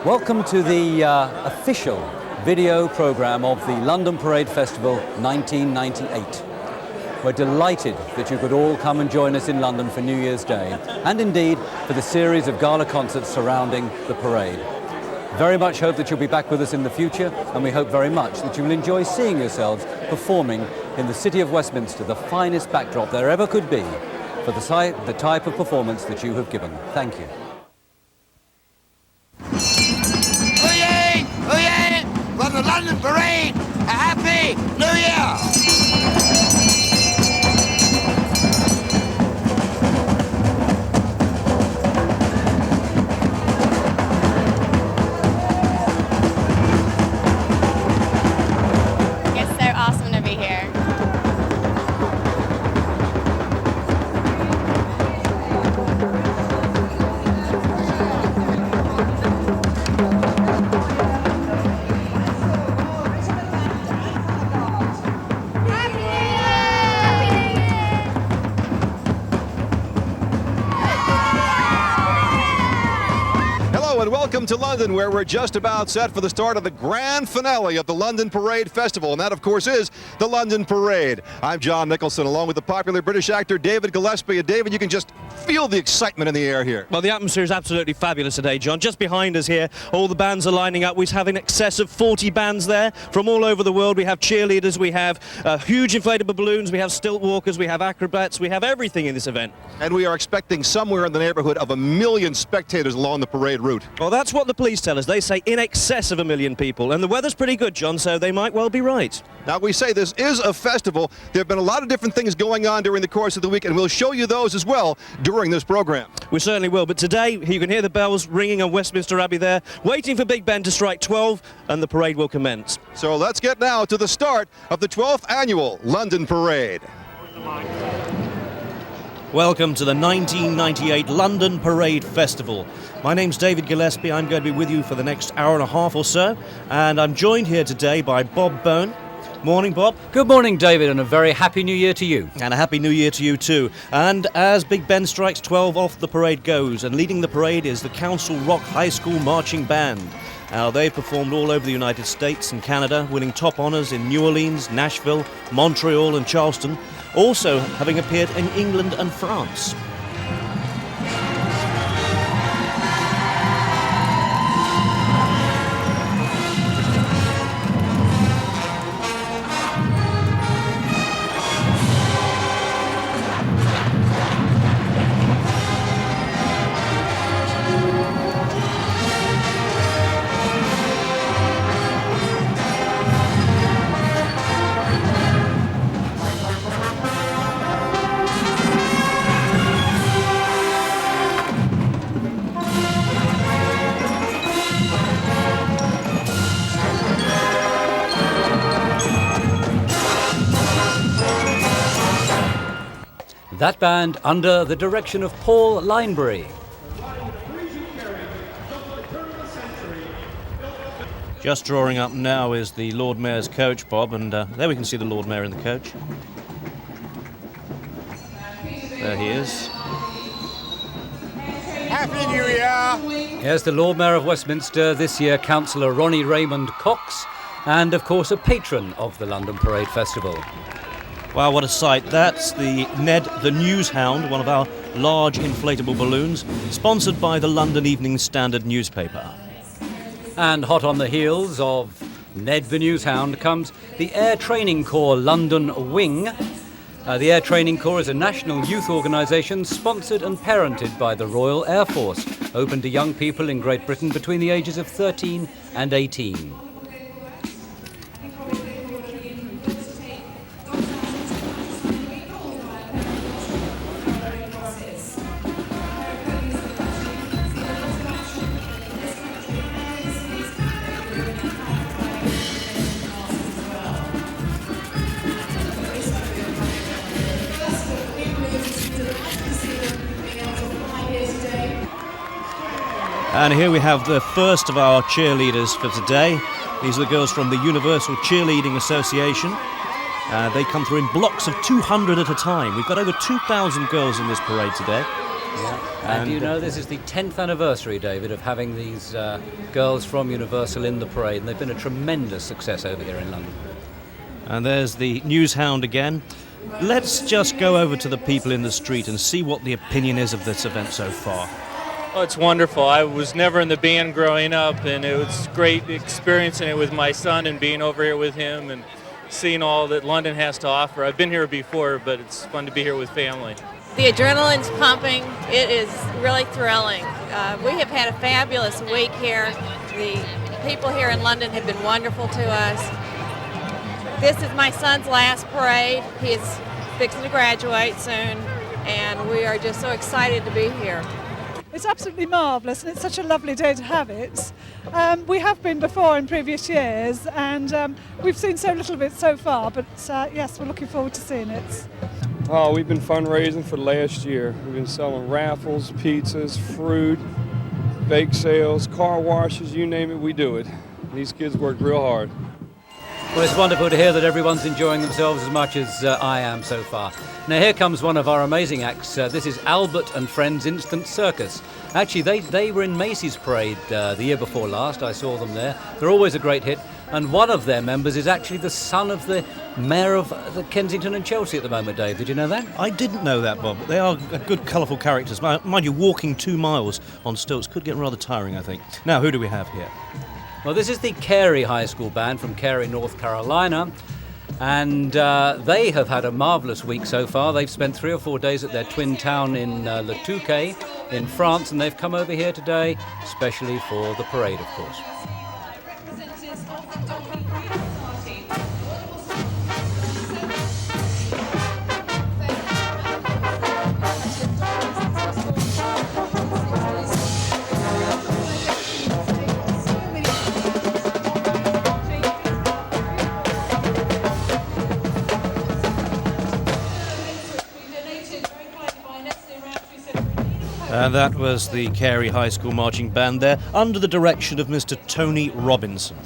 Welcome to the official video programme of the London Parade Festival 1998. We're delighted that you could all come and join us in London for New Year's Day, and indeed for the series of gala concerts surrounding the parade. Very much hope that you'll be back with us in the future, and we hope very much that you'll enjoy seeing yourselves performing in the city of Westminster, the finest backdrop there ever could be for the type of performance that you have given. Thank you. Hooray! Hooray! For the London Parade! A Happy New Year! Welcome to London, where we're just about set for the start of the grand finale of the London Parade Festival, and that, of course, is the London Parade. I'm John Nicholson, along with the popular British actor David Gillespie. And David, you can just feel the excitement in the air here. Well, the atmosphere is absolutely fabulous today, John. Just behind us here, all the bands are lining up. We have in excess of 40 bands there from all over the world. We have cheerleaders, we have huge inflatable balloons, we have stilt walkers, we have acrobats, we have everything in this event. And we are expecting somewhere in the neighborhood of 1 million spectators along the parade route. Well, that's what the police tell us. They say in excess of 1 million people, and the weather's pretty good, John, so they might well be right. Now, we say this is a festival. There have been a lot of different things going on during the course of the week, and we'll show you those as well during this program. We certainly will, but today you can hear the bells ringing on Westminster Abbey there, waiting for Big Ben to strike 12, and the parade will commence. So let's get now to the start of the 12th annual London Parade. Welcome to the 1998 London Parade Festival. My name's David Gillespie. I'm going to be with you for the next hour and a half or so, and I'm joined here today by Bob Bone. Morning, Bob. Good morning, David, and a very happy New Year to you. And a happy New Year to you too. And as Big Ben strikes 12, off the parade goes, and leading the parade is the Council Rock High School Marching Band. Now, they've performed all over the United States and Canada, winning top honours in New Orleans, Nashville, Montreal and Charleston, also having appeared in England and France. That band under the direction of Paul Linebury. Just drawing up now is the Lord Mayor's coach, Bob, and there we can see the Lord Mayor in the coach. There he is. Happy New Year! Here's the Lord Mayor of Westminster, this year Councillor Ronnie Raymond Cox, and of course a patron of the London Parade Festival. Wow, what a sight. That's the Ned the Newshound, one of our large inflatable balloons, sponsored by the London Evening Standard newspaper. And hot on the heels of Ned the Newshound comes the Air Training Corps London Wing. The Air Training Corps is a national youth organisation sponsored and parented by the Royal Air Force, open to young people in Great Britain between the ages of 13 and 18. And here we have the first of our cheerleaders for today. These are the girls from the Universal Cheerleading Association. They come through in blocks of 200 at a time. We've got over 2,000 girls in this parade today. And you know, this is the 10th anniversary, David, of having these girls from Universal in the parade, and they've been a tremendous success over here in London. And there's the Newshound again. Let's just go over to the people in the street and see what the opinion is of this event so far. Oh, it's wonderful. I was never in the band growing up, and it was great experiencing it with my son and being over here with him and seeing all that London has to offer. I've been here before, but it's fun to be here with family. The adrenaline's pumping. It is really thrilling. We have had a fabulous week here. The people here in London have been wonderful to us. This is my son's last parade. He is fixing to graduate soon, and we are just so excited to be here. It's absolutely marvellous, and it's such a lovely day to have it. We have been before in previous years, and we've seen so little of it so far, but yes, we're looking forward to seeing it. Oh, we've been fundraising for the last year. We've been selling raffles, pizzas, fruit, bake sales, car washes, you name it, we do it. These kids work real hard. Well, it's wonderful to hear that everyone's enjoying themselves as much as I am so far. Now here comes one of our amazing acts. This is Albert and Friends Instant Circus. Actually, they were in Macy's Parade the year before last. I saw them there. They're always a great hit. And one of their members is actually the son of the mayor of the Kensington and Chelsea at the moment, Dave. Did you know that? I didn't know that, Bob. They are good, colourful characters. Mind you, walking 2 miles on stilts could get rather tiring, I think. Now, who do we have here? Well, this is the Cary High School Band from Cary, North Carolina. And they have had a marvellous week so far. They've spent 3 or 4 days at their twin town in Le Touquet in France, and they've come over here today, especially for the parade, of course. And that was the Cary High School Marching Band there, under the direction of Mr. Tony Robinson.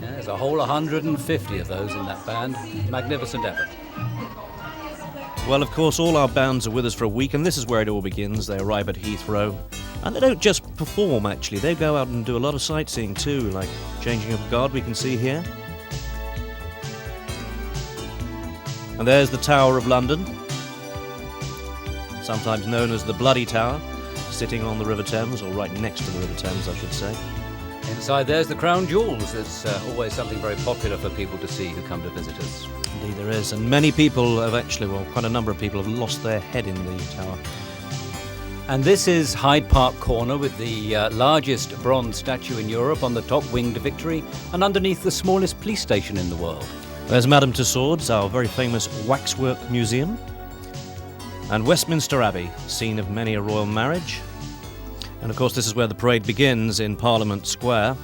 Yeah, there's a whole 150 of those in that band. Magnificent effort. Well, of course, all our bands are with us for a week, and this is where it all begins. They arrive at Heathrow, and they don't just perform, actually. They go out and do a lot of sightseeing, too, like changing of guard we can see here. And there's the Tower of London, sometimes known as the Bloody Tower, sitting on the River Thames, or right next to the River Thames, I should say. Inside there's the Crown Jewels. There's always something very popular for people to see who come to visit us. Indeed there is, and many people have actually, well, quite a number of people have lost their head in the tower. And this is Hyde Park Corner with the largest bronze statue in Europe on the top, Winged Victory, and underneath the smallest police station in the world. There's Madame Tussauds, our very famous waxwork museum. And Westminster Abbey, scene of many a royal marriage. And of course this is where the parade begins, in Parliament Square.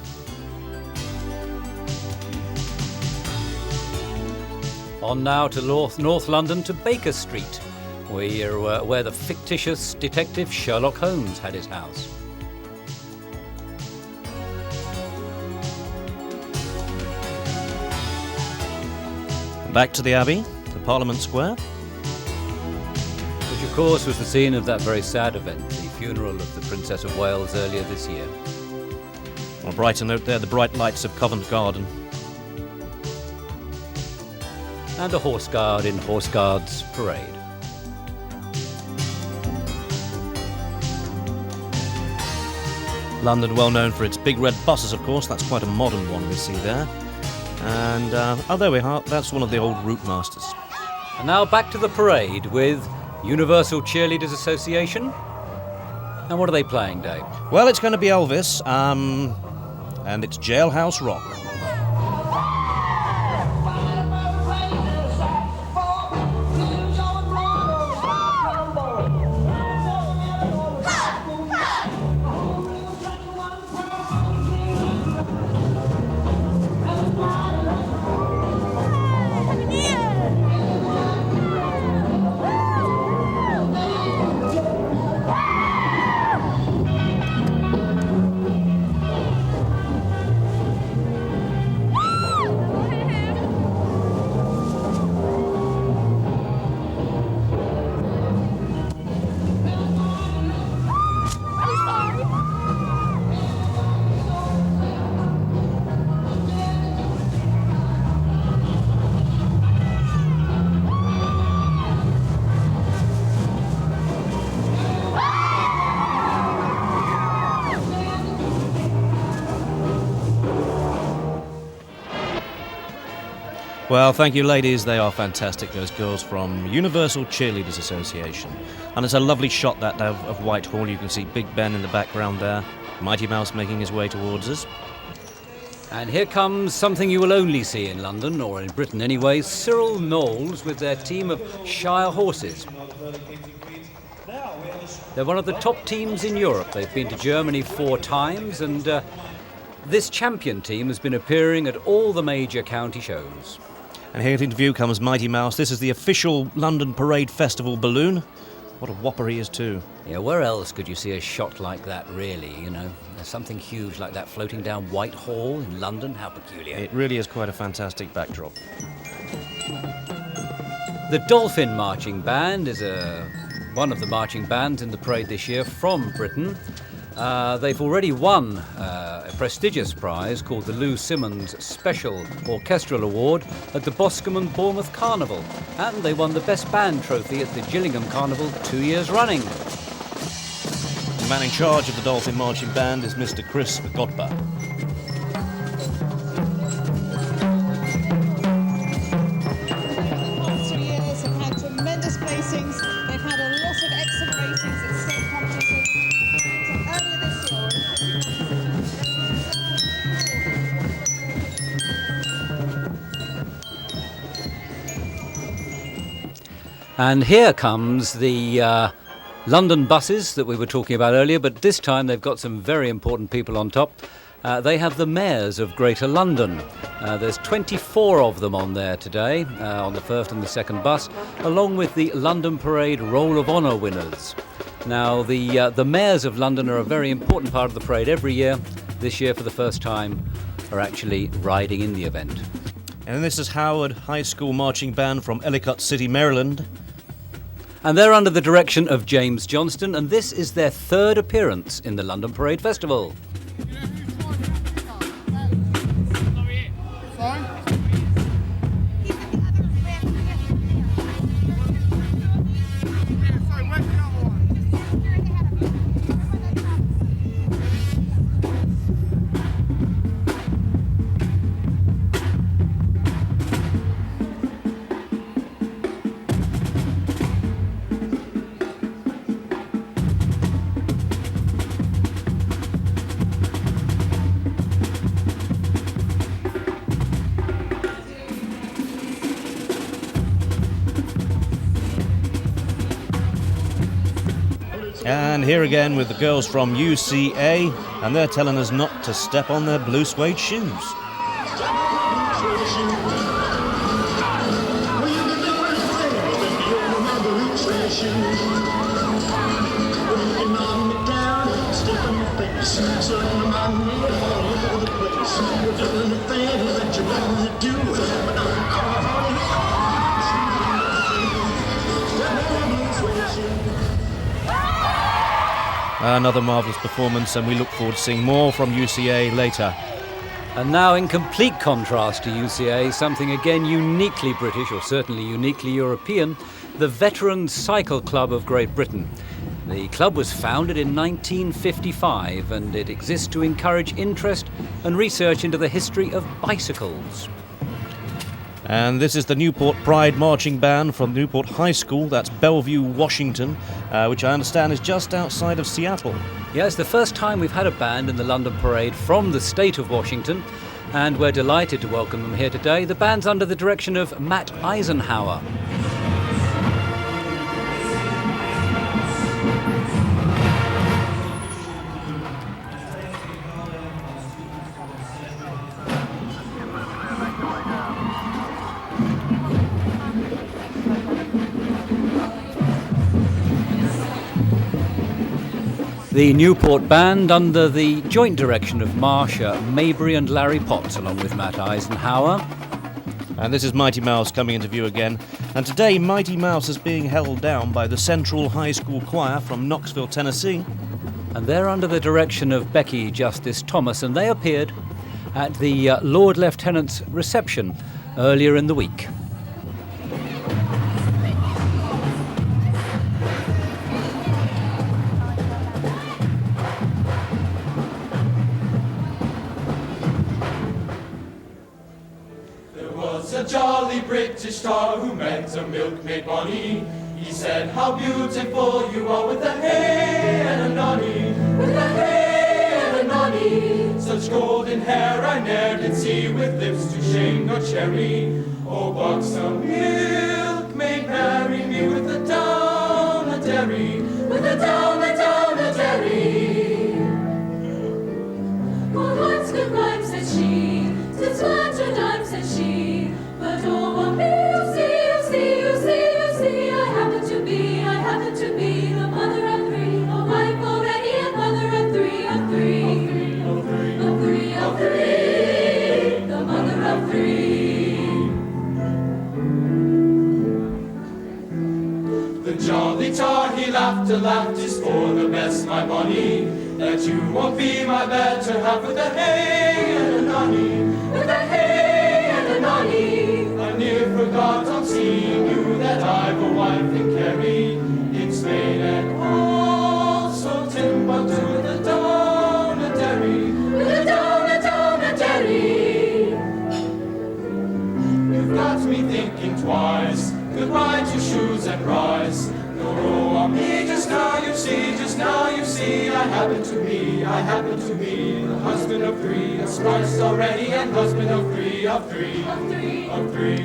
On now to North London to Baker Street, where the fictitious detective Sherlock Holmes had his house. Back to the Abbey, to Parliament Square. Which of course was the scene of that very sad event, the funeral of the Princess of Wales earlier this year. On a brighter note there, the bright lights of Covent Garden. And a horse guard in Horse Guards Parade. London well known for its big red buses, of course. That's quite a modern one we see there. And, oh, there we are. That's one of the old route masters. And now back to the parade with Universal Cheerleaders Association. And what are they playing, Dave? Well, it's going to be Elvis, and it's Jailhouse Rock. Well, thank you, ladies. They are fantastic, those girls from Universal Cheerleaders Association. And it's a lovely shot, that of Whitehall. You can see Big Ben in the background there. Mighty Mouse making his way towards us. And here comes something you will only see in London, or in Britain anyway, Cyril Knowles with their team of Shire horses. They're one of the top teams in Europe. They've been to Germany 4 times, and this champion team has been appearing at all the major county shows. And here into view comes Mighty Mouse. This is the official London Parade Festival balloon. What a whopper he is too. Yeah, where else could you see a shot like that, really, you know? There's something huge like that floating down Whitehall in London. How peculiar. It really is quite a fantastic backdrop. The Dolphin Marching Band is one of the marching bands in the parade this year from Britain. They've already won a prestigious prize called the Lou Simmons Special Orchestral Award at the Boscombe and Bournemouth Carnival, and they won the Best Band trophy at the Gillingham Carnival 2 years running. The man in charge of the Dolphin Marching Band is Mr. Chris Godber. The past 3 years have had tremendous placings. They've had a lot of excellent ratings at state competitions. Earlier this year, And here comes the London buses that we were talking about earlier, but this time they've got some very important people on top. They have the mayors of Greater London. There's 24 of them on there today, on the first and the second bus, along with the London Parade Roll of Honour winners. Now, the mayors of London are a very important part of the parade every year. This year, for the first time, are actually riding in the event. And this is Howard High School Marching Band from Ellicott City, Maryland. And they're under the direction of James Johnston, and this is their 3rd appearance in the London Parade Festival. And here again with the girls from UCA, and they're telling us not to step on their blue suede shoes. Another marvellous performance, and we look forward to seeing more from UCA later. And now, in complete contrast to UCA, something again uniquely British, or certainly uniquely European, the Veterans Cycle Club of Great Britain. The club was founded in 1955, and it exists to encourage interest and research into the history of bicycles. And this is the Newport Pride Marching Band from Newport High School, that's Bellevue, Washington, which I understand is just outside of Seattle. Yeah, it's the first time we've had a band in the London Parade from the state of Washington, and we're delighted to welcome them here today. The band's under the direction of Matt Eisenhower. The Newport Band under the joint direction of Marsha Mabry and Larry Potts, along with Matt Eisenhower. And this is Mighty Mouse coming into view again. And today Mighty Mouse is being held down by the Central High School Choir from Knoxville, Tennessee. And they're under the direction of Becky Justice Thomas, and they appeared at the Lord Lieutenant's reception earlier in the week. Jolly jolly British tar who meant a milkmaid bonny. He said, how beautiful you are with a hey and a nonny, with a hey and a nonny. Such golden hair I ne'er did see, with lips to shame no cherry. Oh, buxom milkmaid, marry me with a down a derry, with a down a derry. Good words, good rhymes, said she, 'tis words or dimes, said she. But oh, me, you see, I happen to be the mother of three, a wife already, and mother of three, the mother of three. The jolly tar, he laughed a laugh, 'tis for the best, my bonny, that you won't be my better half with a hey and a nonny, with a hey and a nonny. I near forgot on seeing you that I've a wife in Cary, in Spain and also Timbuktu, with a down a derry, with a down a derry. You've got me thinking twice, goodbye to shoes and rice. No row on me just now you see, I happen to be the husband of three, a spiced already, and husband of three, the husband of three.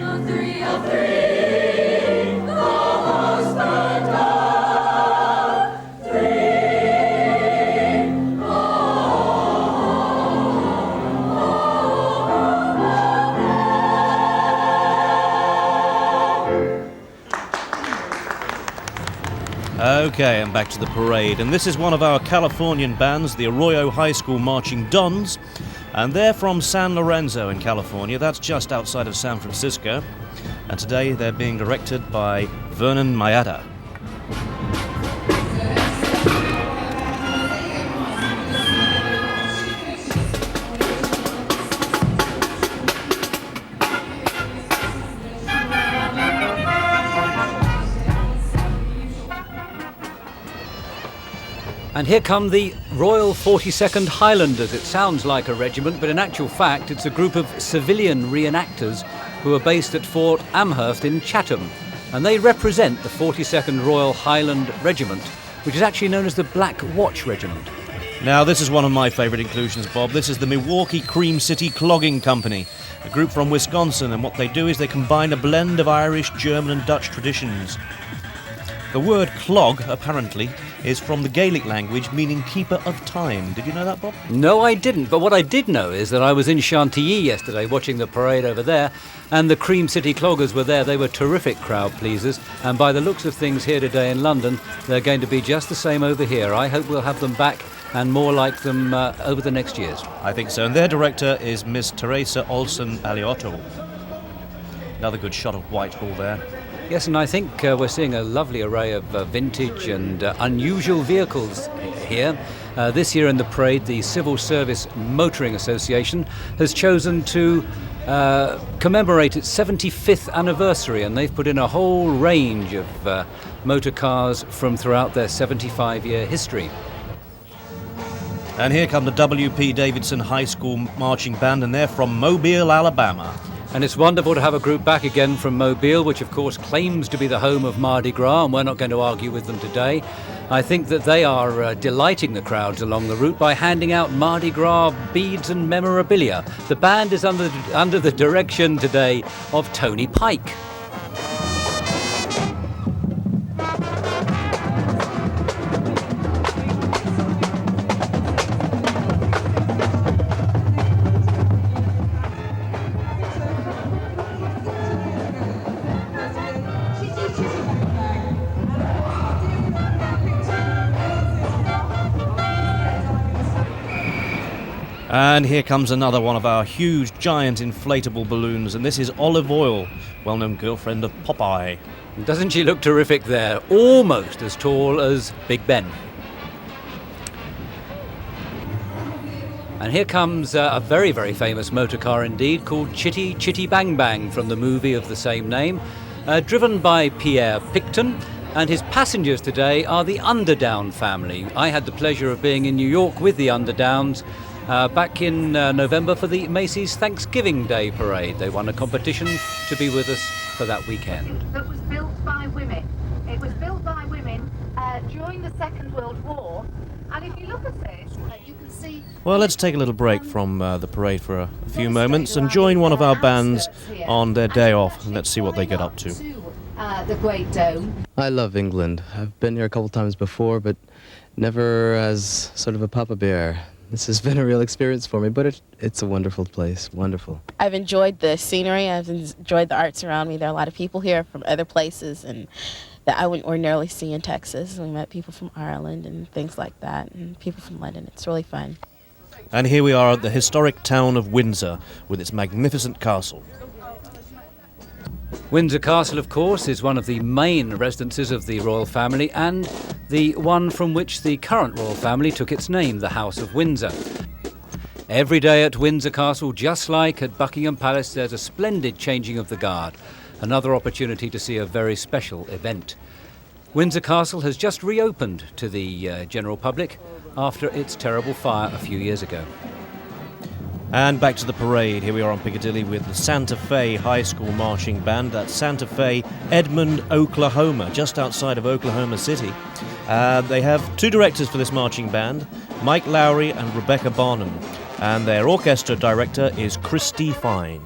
Okay, and back to the parade, and this is one of our Californian bands, the Arroyo High School Marching Dons, and they're from San Lorenzo in California. That's just outside of San Francisco, and today they're being directed by Vernon Mayada. And here come the Royal 42nd Highlanders. It sounds like a regiment, but in actual fact it's a group of civilian reenactors who are based at Fort Amherst in Chatham. And they represent the 42nd Royal Highland Regiment, which is actually known as the Black Watch Regiment. Now, this is one of my favourite inclusions, Bob. This is the Milwaukee Cream City Clogging Company, a group from Wisconsin, and what they do is they combine a blend of Irish, German and Dutch traditions. The word clog, apparently, is from the Gaelic language meaning keeper of time. Did you know that, Bob? No, I didn't. But what I did know is that I was in Chantilly yesterday watching the parade over there, and the Cream City Cloggers were there. They were terrific crowd pleasers, and by the looks of things here today in London, they're going to be just the same over here. I hope we'll have them back and more like them over the next years. I think so. And their director is Miss Teresa Olsen Aliotto. Another good shot of Whitehall there. Yes, and I think we're seeing a lovely array of vintage and unusual vehicles here. This year in the parade, the Civil Service Motoring Association has chosen to commemorate its 75th anniversary, and they've put in a whole range of motor cars from throughout their 75-year history. And here come the W.P. Davidson High School Marching Band, and they're from Mobile, Alabama. And it's wonderful to have a group back again from Mobile, which of course claims to be the home of Mardi Gras, and we're not going to argue with them today. I think that they are delighting the crowds along the route by handing out Mardi Gras beads and memorabilia. The band is under the direction today of Tony Pike. And here comes another one of our huge, giant inflatable balloons, and this is Olive Oil, well-known girlfriend of Popeye. Doesn't she look terrific there? Almost as tall as Big Ben. And here comes a very, very famous motor car indeed, called Chitty, Chitty Bang Bang, from the movie of the same name, driven by Pierre Picton. And his passengers today are the Underdown family. I had the pleasure of being in New York with the Underdowns back in November for the Macy's Thanksgiving Day Parade. They won a competition to be with us for that weekend. That was built by women. It was built by women during the Second World War. And if you look at it, you can see... Well, let's take a little break from the parade for a few moments and join one of our bands on their day off, and let's see what they get up to. The Great Dome. I love England. I've been here a couple times before, but never as sort of a Papa Bear. This has been a real experience for me, but it's a wonderful place, wonderful. I've enjoyed the scenery, I've enjoyed the arts around me. There are a lot of people here from other places and that I wouldn't ordinarily see in Texas. We met people from Ireland and things like that, and people from London. It's really fun. And here we are at the historic town of Windsor with its magnificent castle. Windsor Castle, of course, is one of the main residences of the royal family and the one from which the current royal family took its name, the House of Windsor. Every day at Windsor Castle, just like at Buckingham Palace, there's a splendid changing of the guard, another opportunity to see a very special event. Windsor Castle has just reopened to the general public after its terrible fire a few years ago. And back to the parade. Here we are on Piccadilly with the Santa Fe High School Marching Band. That's Santa Fe, Edmond, Oklahoma, just outside of Oklahoma City. They have two directors for this marching band, Mike Lowry and Rebecca Barnum. And their orchestra director is Christy Fine.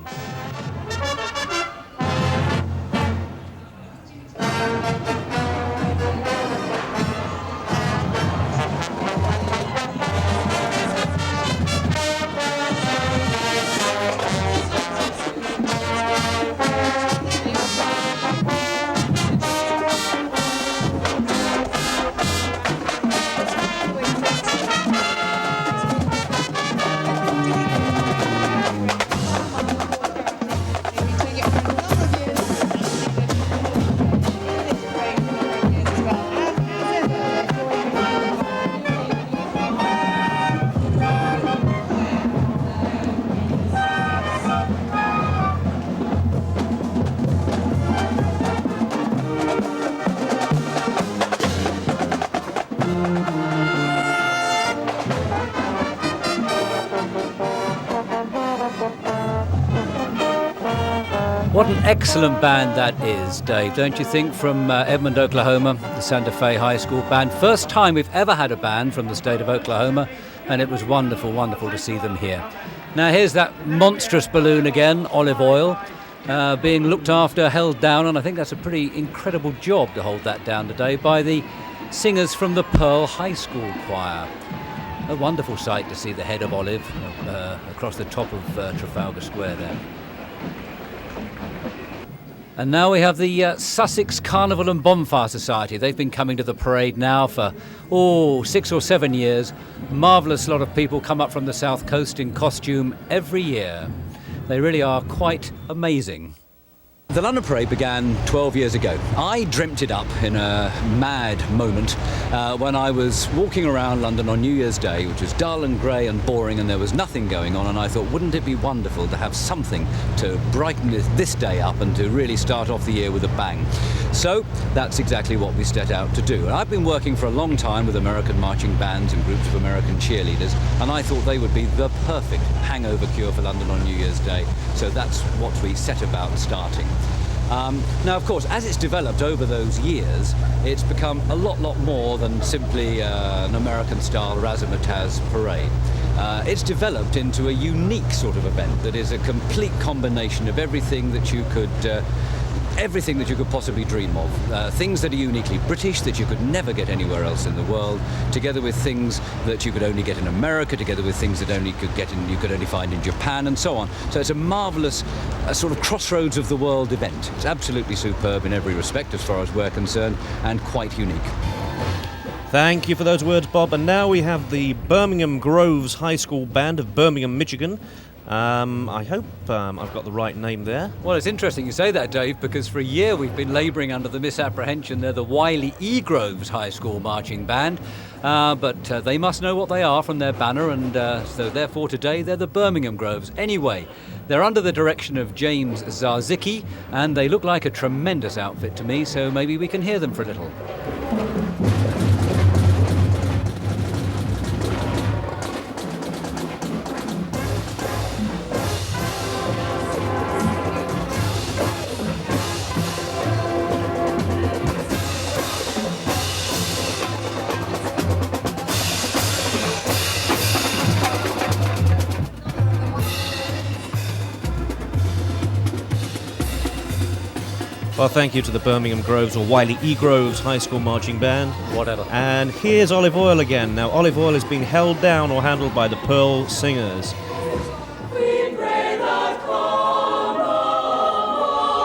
What an excellent band that is, Dave, don't you think, from Edmond, Oklahoma, the Santa Fe High School Band. First time we've ever had a band from the state of Oklahoma, and it was wonderful, wonderful to see them here. Now here's that monstrous balloon again, Olive Oil, being looked after, held down, and I think that's a pretty incredible job to hold that down today by the singers from the Pearl High School Choir. A wonderful sight to see the head of Olive across the top of Trafalgar Square there. And now we have the Sussex Carnival and Bonfire Society. They've been coming to the parade now for, 6 or 7 years. Marvellous lot of people come up from the south coast in costume every year. They really are quite amazing. The London Parade began 12 years ago. I dreamt it up in a mad moment when I was walking around London on New Year's Day, which was dull and grey and boring, and there was nothing going on, and I thought, wouldn't it be wonderful to have something to brighten this day up and to really start off the year with a bang. So that's exactly what we set out to do. And I've been working for a long time with American marching bands and groups of American cheerleaders, and I thought they would be the perfect hangover cure for London on New Year's Day. So that's what we set about starting. Now, of course, as it's developed over those years, it's become a lot more than simply an American-style razzmatazz parade. It's developed into a unique sort of event that is a complete combination of everything that you could possibly dream of. Things that are uniquely British, that you could never get anywhere else in the world, together with things that you could only get in America, together with things that you could only find in Japan, and so on. So it's a marvellous sort of crossroads of the world event. It's absolutely superb in every respect as far as we're concerned, and quite unique. Thank you for those words, Bob. And now we have the Birmingham Groves High School Band of Birmingham, Michigan. I hope I've got the right name there. Well, it's interesting you say that, Dave, because for a year we've been labouring under the misapprehension they're the Wiley E. Groves High School Marching Band, but they must know what they are from their banner, and so therefore today they're the Birmingham Groves. Anyway, they're under the direction of James Zarzicki, and they look like a tremendous outfit to me, so maybe we can hear them for a little. Well, thank you to the Birmingham Groves or Wiley E. Groves High School Marching Band. Whatever. And here's Olive Oil again. Now, Olive Oil is being held down or handled by the Pearl Singers. We pray that come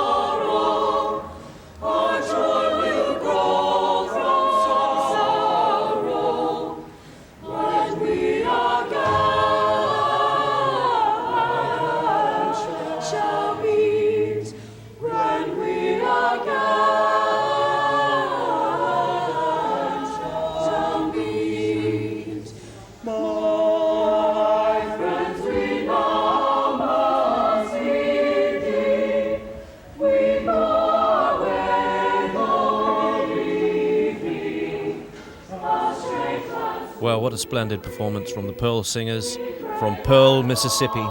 tomorrow, our joy will grow from sorrow when we are gathered, shall meet when we are gathered, shall meet. My friends, we now must leave thee. We more will leave thee. Our strength has Well, what a splendid performance from the Pearl Singers from Pearl, Mississippi.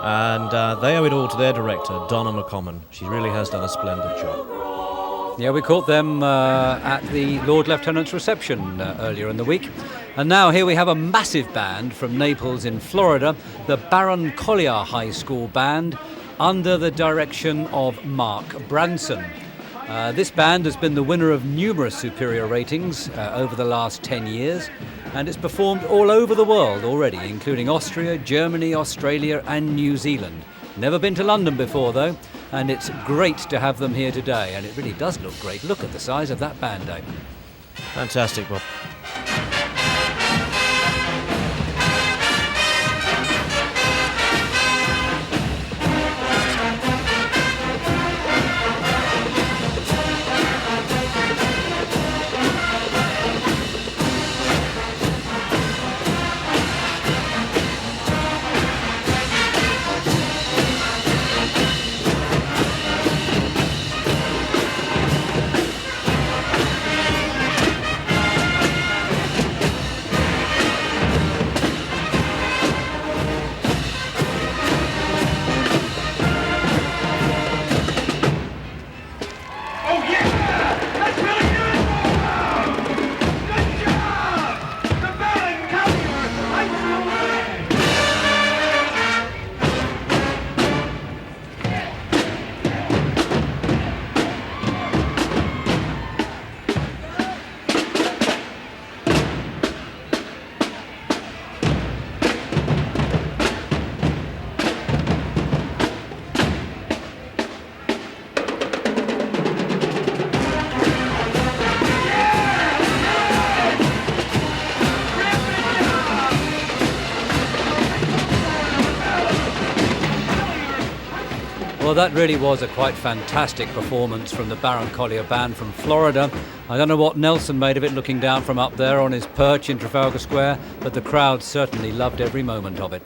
And they owe it all to their director, Donna McCommon. She really has done a splendid job. Yeah, we caught them at the Lord Lieutenant's reception earlier in the week. And now here we have a massive band from Naples in Florida, the Baron Collier High School Band, under the direction of Mark Branson. This band has been the winner of numerous superior ratings over the last 10 years, and it's performed all over the world already, including Austria, Germany, Australia and New Zealand. Never been to London before though, and it's great to have them here today, and it really does look great. Look at the size of that band, Dave. Fantastic, Bob. Well, that really was a quite fantastic performance from the Baron Collier Band from Florida. I don't know what Nelson made of it looking down from up there on his perch in Trafalgar Square, but the crowd certainly loved every moment of it.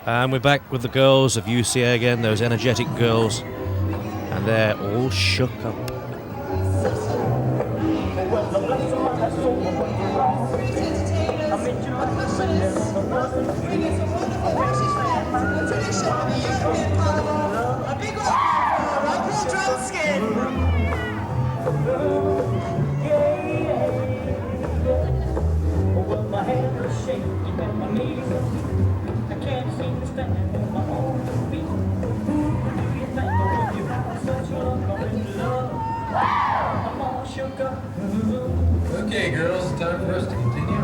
And we're back with the girls of UCA again, those energetic girls, and they're all shook up. Okay, girls, it's time for us to continue on.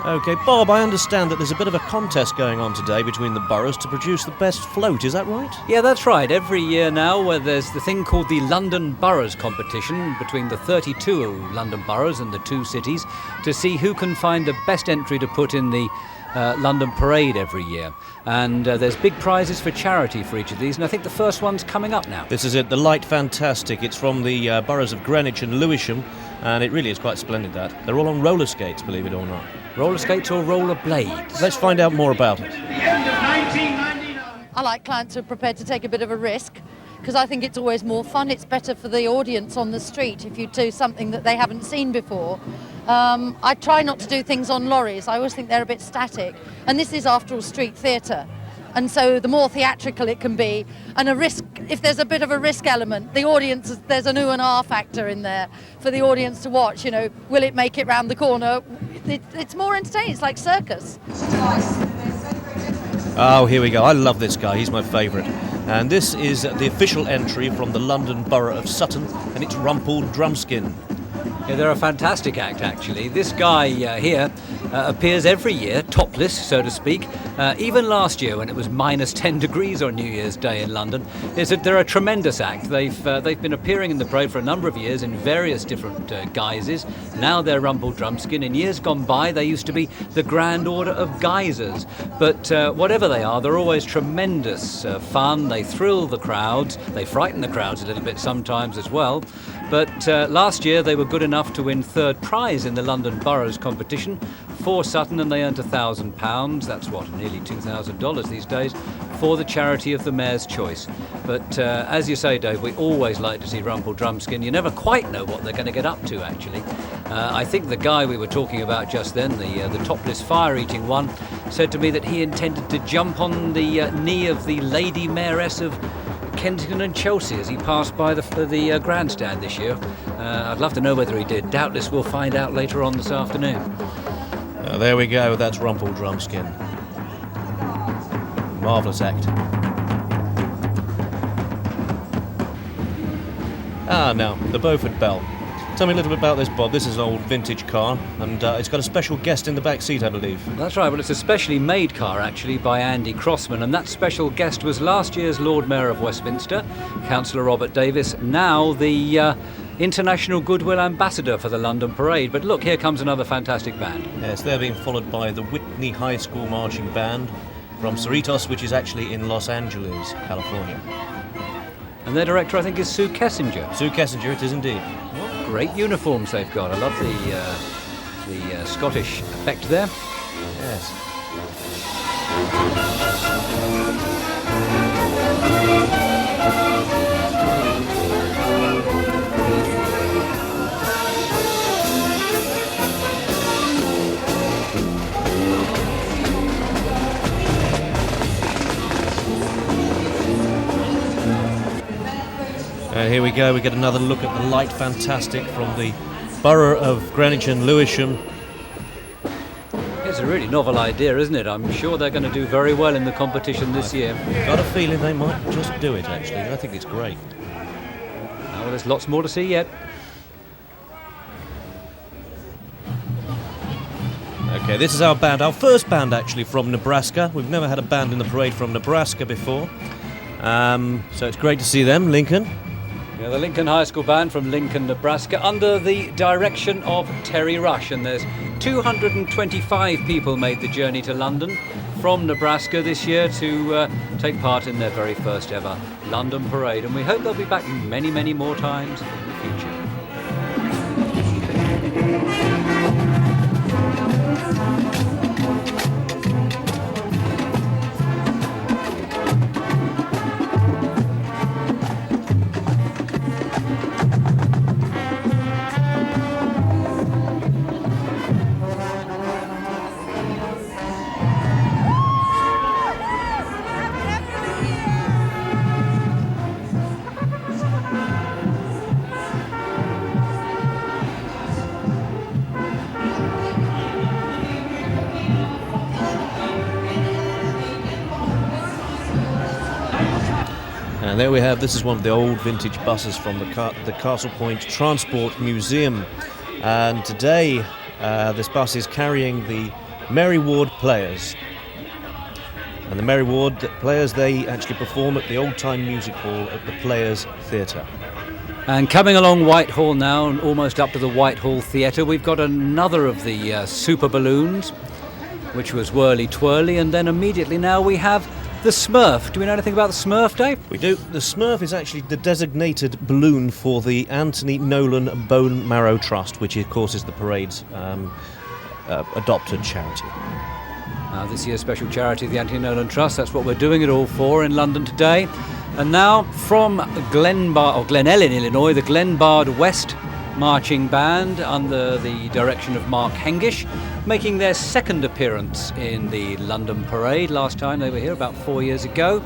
Okay, Bob, I understand that there's a bit of a contest going on today between the boroughs to produce the best float, is that right? Yeah, that's right. Every year now, where there's the thing called the London Boroughs competition between the 32 London boroughs and the two cities to see who can find the best entry to put in the London Parade every year. And there's big prizes for charity for each of these, and I think the first one's coming up now. This is it, the Light Fantastic. It's from the boroughs of Greenwich and Lewisham, and it really is quite splendid, that. They're all on roller skates, believe it or not. Roller skates or roller blades? Let's find out more about it. I like clients who are prepared to take a bit of a risk, because I think it's always more fun. It's better for the audience on the street if you do something that they haven't seen before. I try not to do things on lorries. I always think they're a bit static. And this is, after all, street theatre. And so the more theatrical it can be, and a risk, if there's a bit of a risk element, the audience, there's an ooh and ah factor in there for the audience to watch. You know, will it make it round the corner? it's more entertaining. It's like circus. Oh, here we go. I love this guy. He's my favourite. And this is the official entry from the London Borough of Sutton, and it's Rumpled Drumskin. Yeah, they're a fantastic act, actually. This guy here appears every year, topless, so to speak. Even last year, when it was minus 10 degrees on New Year's Day in London, they're a tremendous act. They've been appearing in the parade for a number of years in various different guises. Now they're Rumpled Drumskin. In years gone by, they used to be the Grand Order of Geysers. But whatever they are, they're always tremendous fun. They thrill the crowds. They frighten the crowds a little bit sometimes as well. But last year they were good enough to win third prize in the London Boroughs competition for Sutton, and they earned £1,000. That's what, nearly $2,000 these days, for the charity of the Mayor's Choice. But as you say, Dave, we always like to see Rumpled Drumskin. You never quite know what they're going to get up to, actually. I think the guy we were talking about just then, the topless fire-eating one, said to me that he intended to jump on the knee of the Lady Mayoress of Kensington and Chelsea as he passed by the grandstand this year. I'd love to know whether he did. Doubtless we'll find out later on this afternoon. There we go, that's Rumpled Drumskin. Marvellous act. Now, the Beauford Belle. Tell me a little bit about this, Bob. This is an old vintage car, and it's got a special guest in the back seat, I believe. That's right. Well, it's a specially made car, actually, by Andy Crossman, and that special guest was last year's Lord Mayor of Westminster, Councillor Robert Davis, now the International Goodwill Ambassador for the London Parade. But look, here comes another fantastic band. Yes, they're being followed by the Whitney High School Marching Band from Cerritos, which is actually in Los Angeles, California. And their director, I think, is Sue Kessinger. Sue Kessinger, it is indeed. What great uniforms they've got. I love the Scottish effect there. Yes. And here we go, we get another look at the Light Fantastic from the Borough of Greenwich and Lewisham. It's a really novel idea, isn't it? I'm sure they're going to do very well in the competition this year. Got a feeling they might just do it, actually. I think it's great. Well, there's lots more to see yet. Okay, this is our band, our first band actually from Nebraska. We've never had a band in the parade from Nebraska before. So it's great to see them, Lincoln. Yeah, the Lincoln High School Band from Lincoln, Nebraska, under the direction of Terry Rush. And there's 225 people made the journey to London from Nebraska this year to take part in their very first ever London Parade. And we hope they'll be back many, many more times in the future. And there we have, this is one of the old vintage buses from the Castle Point Transport Museum. And today, this bus is carrying the Mary Ward Players. And the Mary Ward Players, they actually perform at the Old Time Music Hall at the Players Theatre. And coming along Whitehall now, and almost up to the Whitehall Theatre, we've got another of the super balloons, which was Whirly Twirly, and then immediately now we have the Smurf. Do we know anything about the Smurf, Dave? We do. The Smurf is actually the designated balloon for the Anthony Nolan Bone Marrow Trust, which of course is the parade's adopted charity. This year's special charity, the Anthony Nolan Trust, that's what we're doing it all for in London today. And now from Glen Ellyn, Illinois, the Glenbard West Marching Band under the direction of Mark Hengish, making their second appearance in the London Parade. Last time they were here about 4 years ago.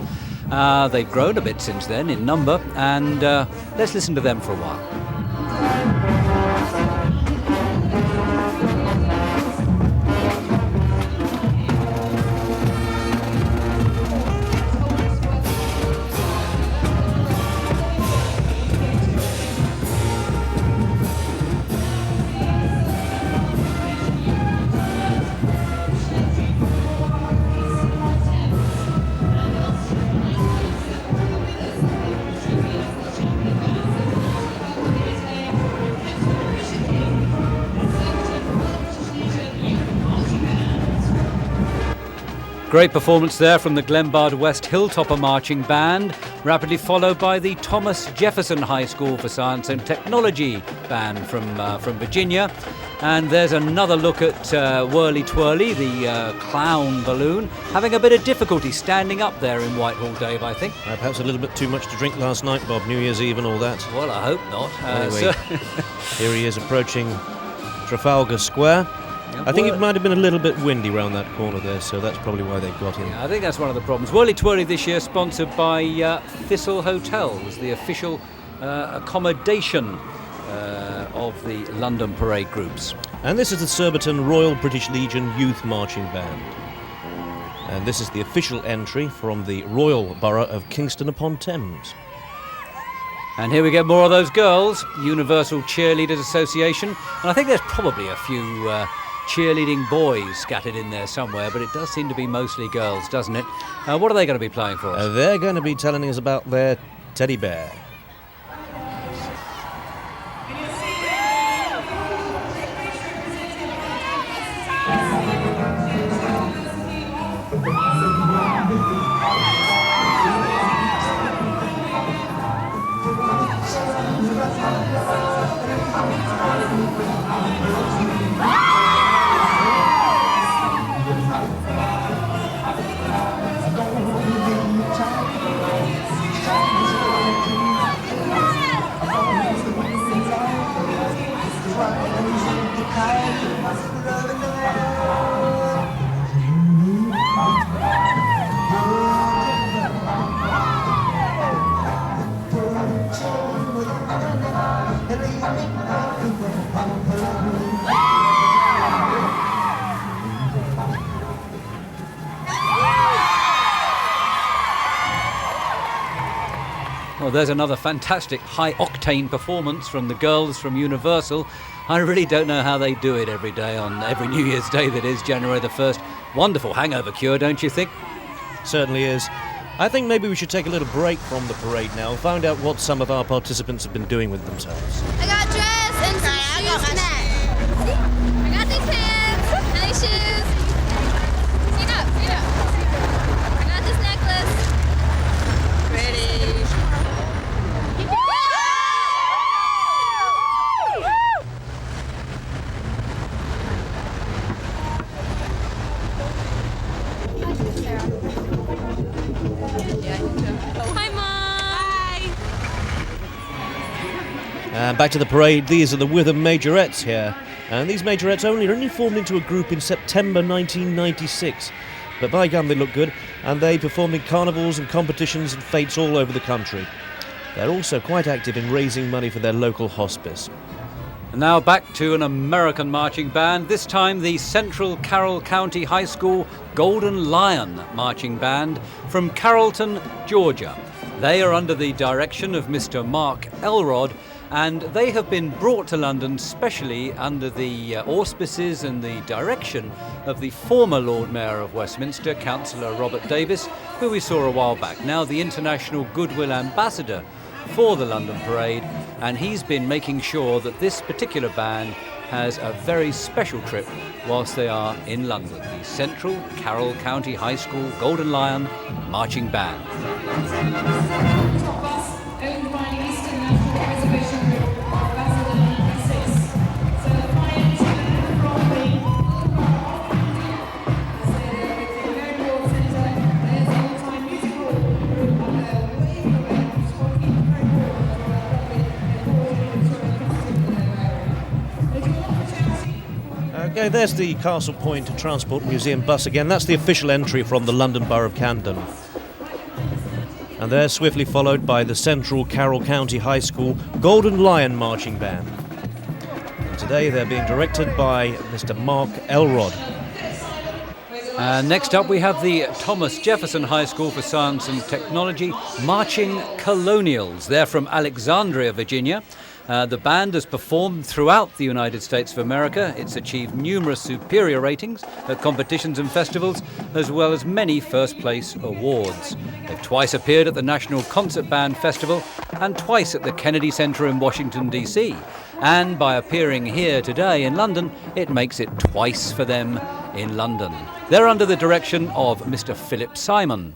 They've grown a bit since then in number, and let's listen to them for a while. Great performance there from the Glenbard West Hilltopper Marching Band, rapidly followed by the Thomas Jefferson High School for Science and Technology Band from Virginia. And there's another look at Whirly Twirly, the clown balloon, having a bit of difficulty standing up there in Whitehall, Dave, I think. Perhaps a little bit too much to drink last night, Bob, New Year's Eve and all that. Well, I hope not. Anyway, here he is approaching Trafalgar Square. I think it might have been a little bit windy round that corner there, so that's probably why they got him. Yeah, I think that's one of the problems. Whirly Twirly this year sponsored by Thistle Hotels, the official accommodation of the London Parade groups. And this is the Surbiton Royal British Legion Youth Marching Band. And this is the official entry from the Royal Borough of Kingston upon Thames. And here we get more of those girls, Universal Cheerleaders Association. And I think there's probably a few cheerleading boys scattered in there somewhere, but it does seem to be mostly girls, doesn't it? What are they going to be playing for us? They're going to be telling us about their teddy bear. Well, there's another fantastic high-octane performance from the girls from Universal. I really don't know how they do it every day on every New Year's Day that is January the 1st. Wonderful hangover cure, don't you think? Certainly is. I think maybe we should take a little break from the parade now and find out what some of our participants have been doing with themselves. I got dress and some shoes and that. I got these pants and these shoes. Stand up, stand up. I got this necklace. Pretty. Hi, Mom. Hi. And back to the parade, these are the Witham Majorettes here. And these Majorettes only formed into a group in September 1996. But by gum, they look good, and they perform in carnivals and competitions and fetes all over the country. They're also quite active in raising money for their local hospice. And now back to an American marching band, this time the Central Carroll County High School Golden Lion Marching Band from Carrollton, Georgia. They are under the direction of Mr. Mark Elrod, and they have been brought to London specially under the auspices and the direction of the former Lord Mayor of Westminster, Councillor Robert Davis, who we saw a while back, now the International Goodwill Ambassador for the London Parade, and he's been making sure that this particular band has a very special trip whilst they are in London, the Central Carroll County High School Golden Lion Marching Band. Owned by the Eastern National Reservation Group, Ambassador 96. So the fire from the very broad centre, there's an all-time musical group up there, waving around, talking very broad, Okay, there's the Castle Point Transport Museum bus again. That's the official entry from the London Borough of Camden. And they're swiftly followed by the Central Carroll County High School Golden Lion Marching Band. And today they're being directed by Mr. Mark Elrod. Next up we have the Thomas Jefferson High School for Science and Technology Marching Colonials. They're from Alexandria, Virginia. The band has performed throughout the United States of America. It's achieved numerous superior ratings at competitions and festivals, as well as many first-place awards. They've twice appeared at the National Concert Band Festival and twice at the Kennedy Center in Washington, D.C. And by appearing here today in London, it makes it twice for them in London. They're under the direction of Mr. Philip Simon.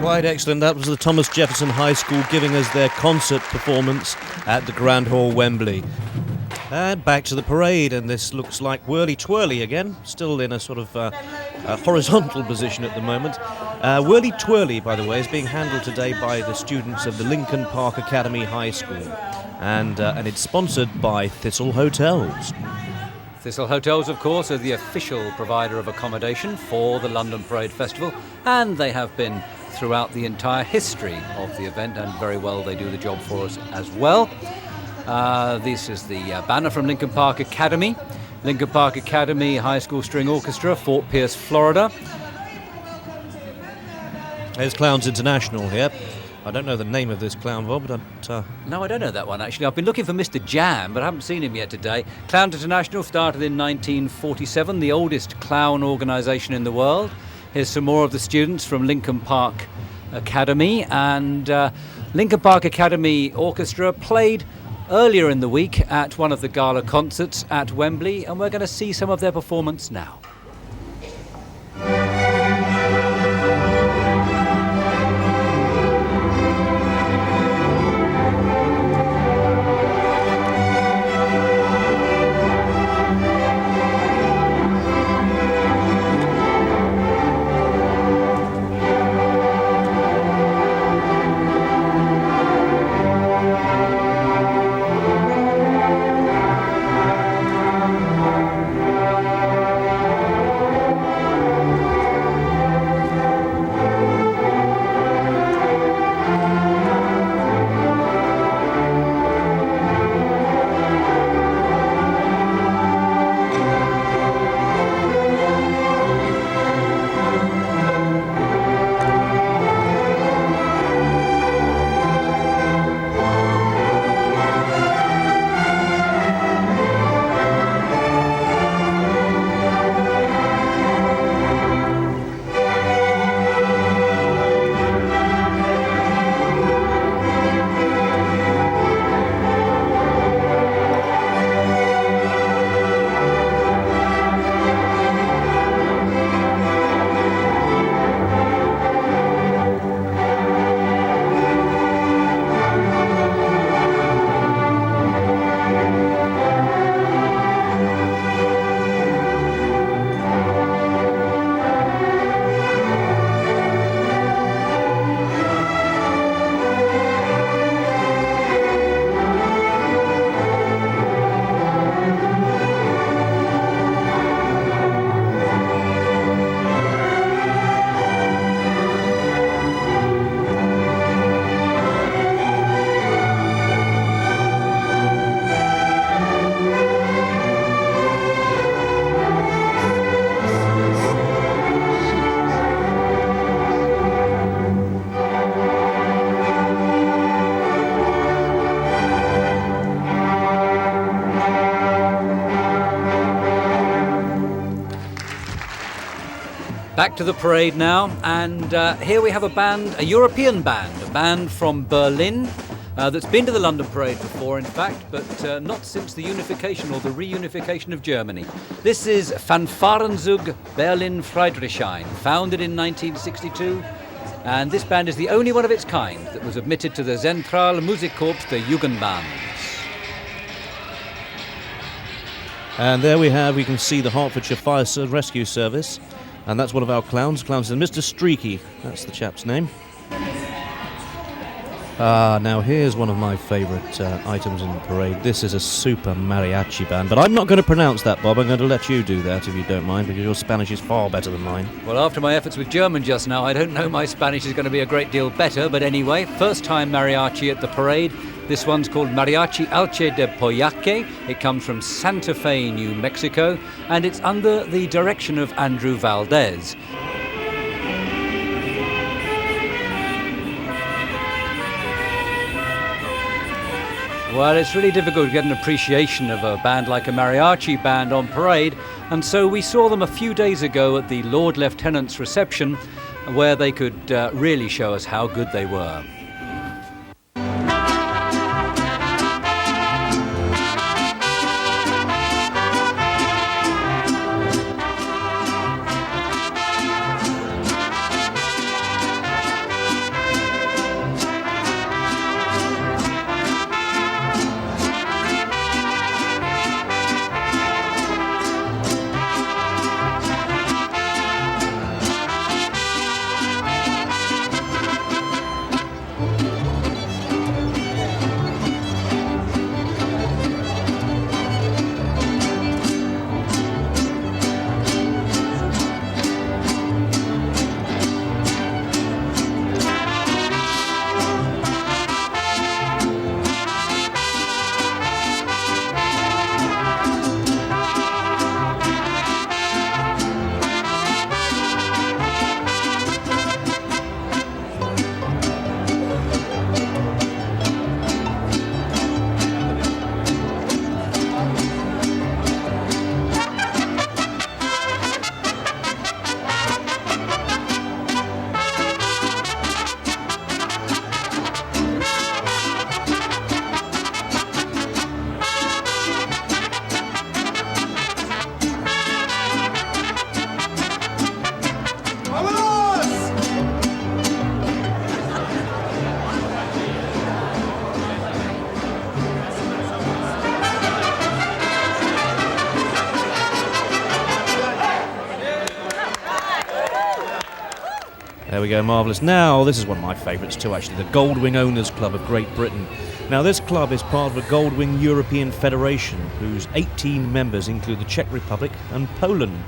Quite excellent. That was the Thomas Jefferson High School giving us their concert performance at the Grand Hall, Wembley. And back to the parade, and this looks like whirly-twirly again, still in a sort of a horizontal position at the moment. Whirly-twirly, by the way, is being handled today by the students of the Lincoln Park Academy High School, and it's sponsored by Thistle Hotels. Thistle Hotels, of course, are the official provider of accommodation for the London Parade Festival, and they have been throughout the entire history of the event, and very well they do the job for us as well. This is the banner from Lincoln Park Academy. Lincoln Park Academy High School String Orchestra, Fort Pierce, Florida. There's Clowns International here. I don't know the name of this clown, Bob, but No, I don't know that one, actually. I've been looking for Mr. Jam, but I haven't seen him yet today. Clowns International started in 1947, the oldest clown organisation in the world. Here's some more of the students from Lincoln Park Academy, and Lincoln Park Academy Orchestra played earlier in the week at one of the gala concerts at Wembley, and we're going to see some of their performance now. Back to the parade now, and here we have a band, a European band, a band from Berlin that's been to the London Parade before, in fact, but not since the unification or the reunification of Germany. This is Fanfarenzug Berlin-Friedrichshain, founded in 1962, and this band is the only one of its kind that was admitted to the Zentrale Musikkorps der Jugendbands. And there we can see the Hertfordshire Fire Rescue Service. And that's one of our clowns. Clowns is Mr. Streaky. That's the chap's name. Now here's one of my favourite items in the parade. This is a super mariachi band. But I'm not going to pronounce that, Bob. I'm going to let you do that, if you don't mind, because your Spanish is far better than mine. Well, after my efforts with German just now, I don't know my Spanish is going to be a great deal better. But anyway, first time mariachi at the parade. This one's called Mariachi Alche de Poyaque. It comes from Santa Fe, New Mexico, and it's under the direction of Andrew Valdez. Well, it's really difficult to get an appreciation of a band like a mariachi band on parade, and so we saw them a few days ago at the Lord Lieutenant's reception, where they could really show us how good they were. There we go, marvellous. Now, this is one of my favourites too, actually, the Goldwing Owners Club of Great Britain. Now, this club is part of the Goldwing European Federation, whose 18 members include the Czech Republic and Poland.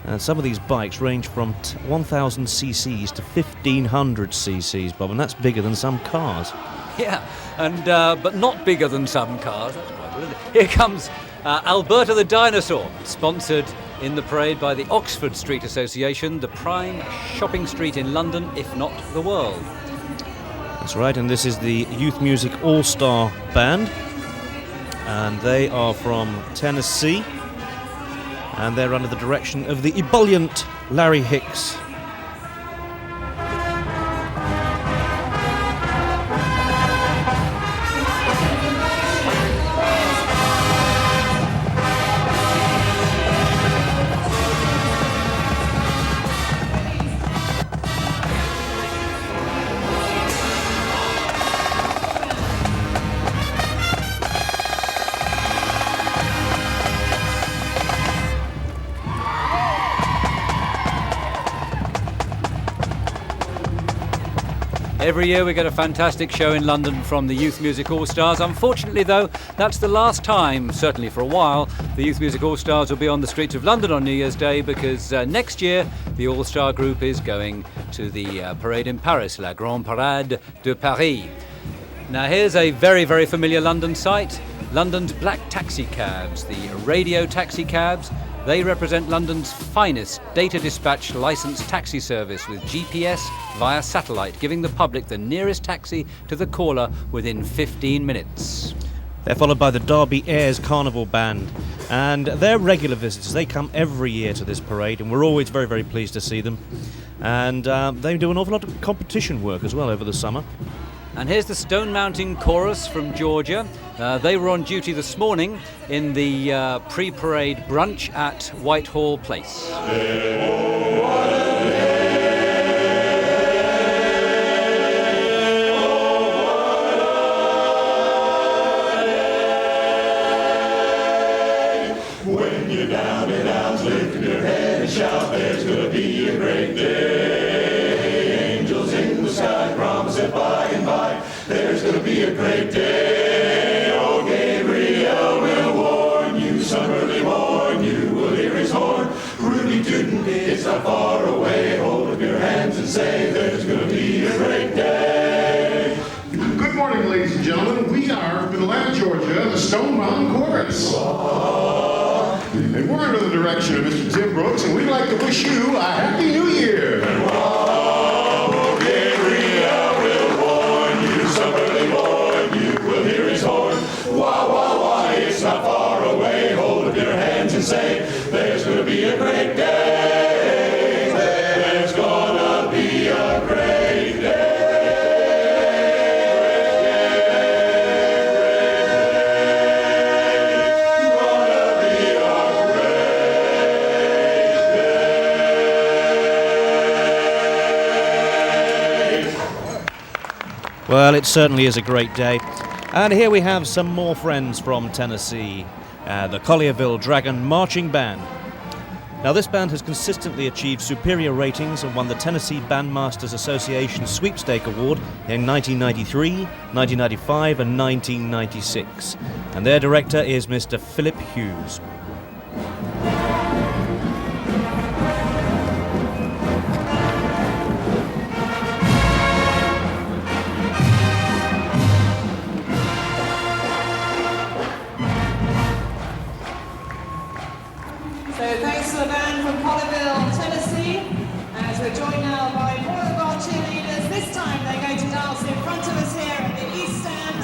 And some of these bikes range from 1,000 cc's to 1,500 cc's, Bob, and that's bigger than some cars. Yeah, and but not bigger than some cars. That's quite good, isn't it? Here comes Alberta the Dinosaur, sponsored in the parade by the Oxford Street Association, the prime shopping street in London, if not the world. That's right, and this is the Youth Music All-Star Band, and they are from Tennessee, and they're under the direction of the ebullient Larry Hicks. Every year we get a fantastic show in London from the Youth Music All-Stars. Unfortunately, though, that's the last time, certainly for a while, the Youth Music All-Stars will be on the streets of London on New Year's Day, because next year the All-Star group is going to the parade in Paris, La Grande Parade de Paris. Now here's a very, very familiar London sight. London's black taxi cabs, the radio taxi cabs. They represent London's finest data dispatch licensed taxi service with GPS via satellite, giving the public the nearest taxi to the caller within 15 minutes. They're followed by the Derby Airs Carnival Band. And they're regular visitors. They come every year to this parade, and we're always very, very pleased to see them. And they do an awful lot of competition work as well over the summer. And here's the Stone Mountain Chorus from Georgia. They were on duty this morning in the pre-parade brunch at Whitehall Place. When you're down and out, lift your head and shout, there's gonna be a great day. Angels in the sky promise that by and by, there's gonna be a great day. Oh, Gabriel will warn you, some early morn you will hear his horn. Rudy Tootin', it's not far away. Hold up your hands and say, there's gonna be a great day. Good morning, ladies and gentlemen. We are from Atlanta, Georgia, the Stone Mountain Chorus. And we're under the direction of Mr. Tim Brooks, and we'd like to wish you a Happy New Year. Oh, Gabriel will warn you, some early morn you will hear his horn. Wah, wah, wah, it's not far away. Hold up your hands and say, there's gonna be a great day. There's gonna be a great day. Well, it certainly is a great day. And here we have some more friends from Tennessee, the Collierville Dragon Marching Band. Now, this band has consistently achieved superior ratings and won the Tennessee Bandmasters Association Sweepstake Award in 1993, 1995 and 1996. And their director is Mr. Philip Hughes. Thanks to the band from Collierville, Tennessee, as we're joined now by more of our cheerleaders. This time they're going to dance in front of us here at the East Stand.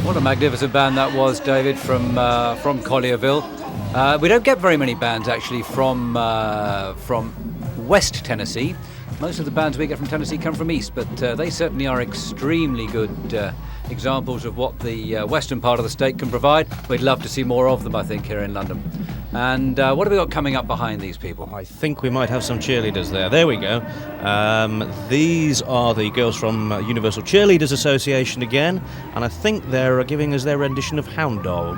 What a magnificent band that was, David, from Collierville. We don't get very many bands actually from West Tennessee. Most of the bands we get from Tennessee come from East, but they certainly are extremely good examples of what the western part of the state can provide. We'd love to see more of them, I think, here in London. And what have we got coming up behind these people? I think we might have some cheerleaders there. There we go. These are the girls from Universal Cheerleaders Association again, and I think they're giving us their rendition of Hound Dog.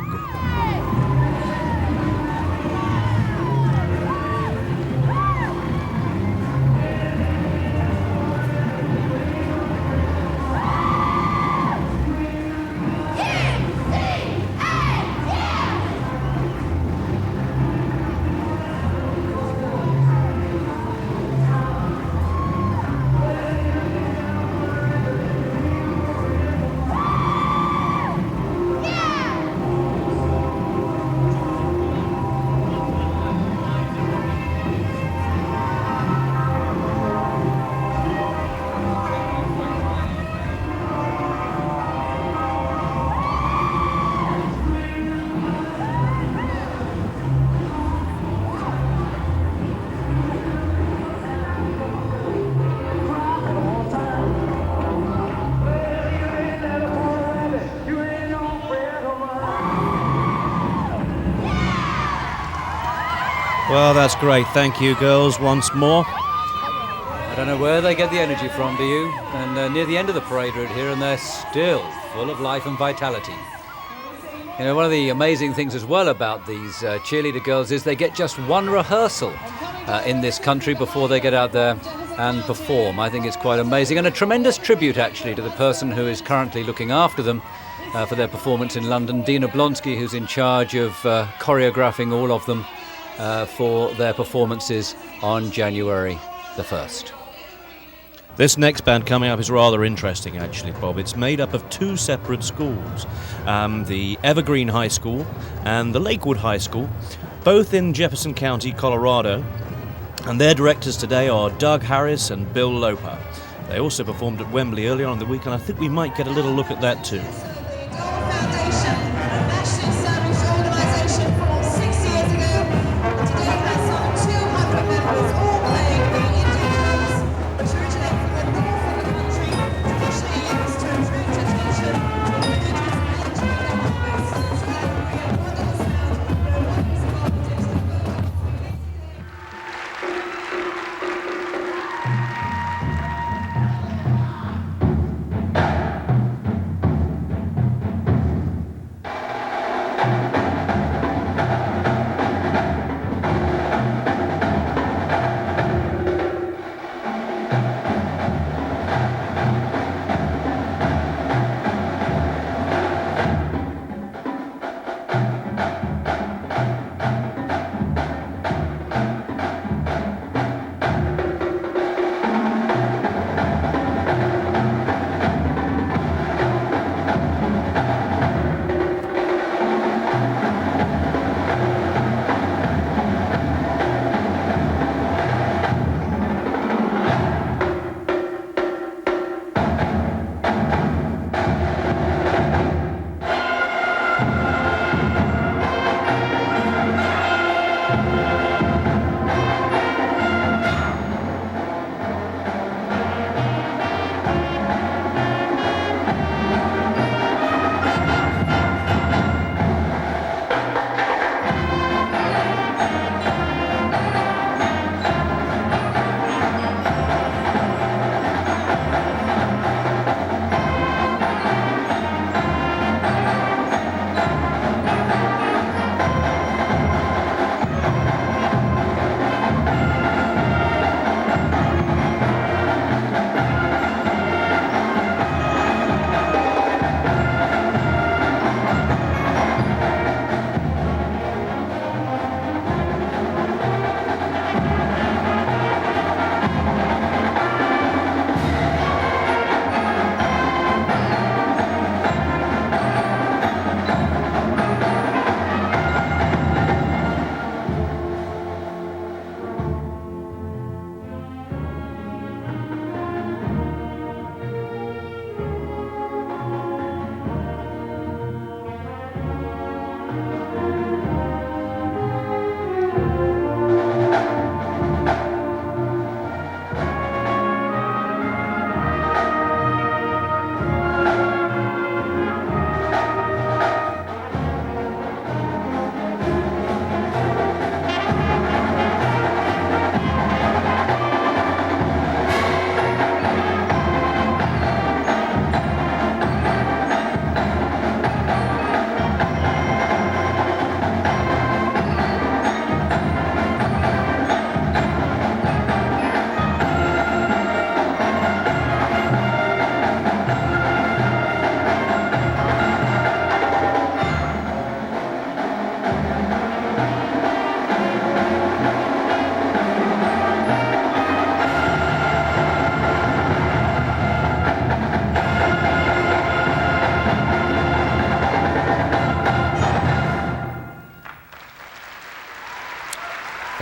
Well, that's great. Thank you, girls, once more. I don't know where they get the energy from, do you? And near the end of the parade route here, and they're still full of life and vitality. You know, one of the amazing things as well about these cheerleader girls is they get just one rehearsal in this country before they get out there and perform. I think it's quite amazing, and a tremendous tribute actually to the person who is currently looking after them for their performance in London, Dina Blonsky, who's in charge of choreographing all of them for their performances on January the 1st. This next band coming up is rather interesting, actually, Bob. It's made up of two separate schools, the Evergreen High School and the Lakewood High School, both in Jefferson County, Colorado. And their directors today are Doug Harris and Bill Loper. They also performed at Wembley earlier on in the week, and I think we might get a little look at that too.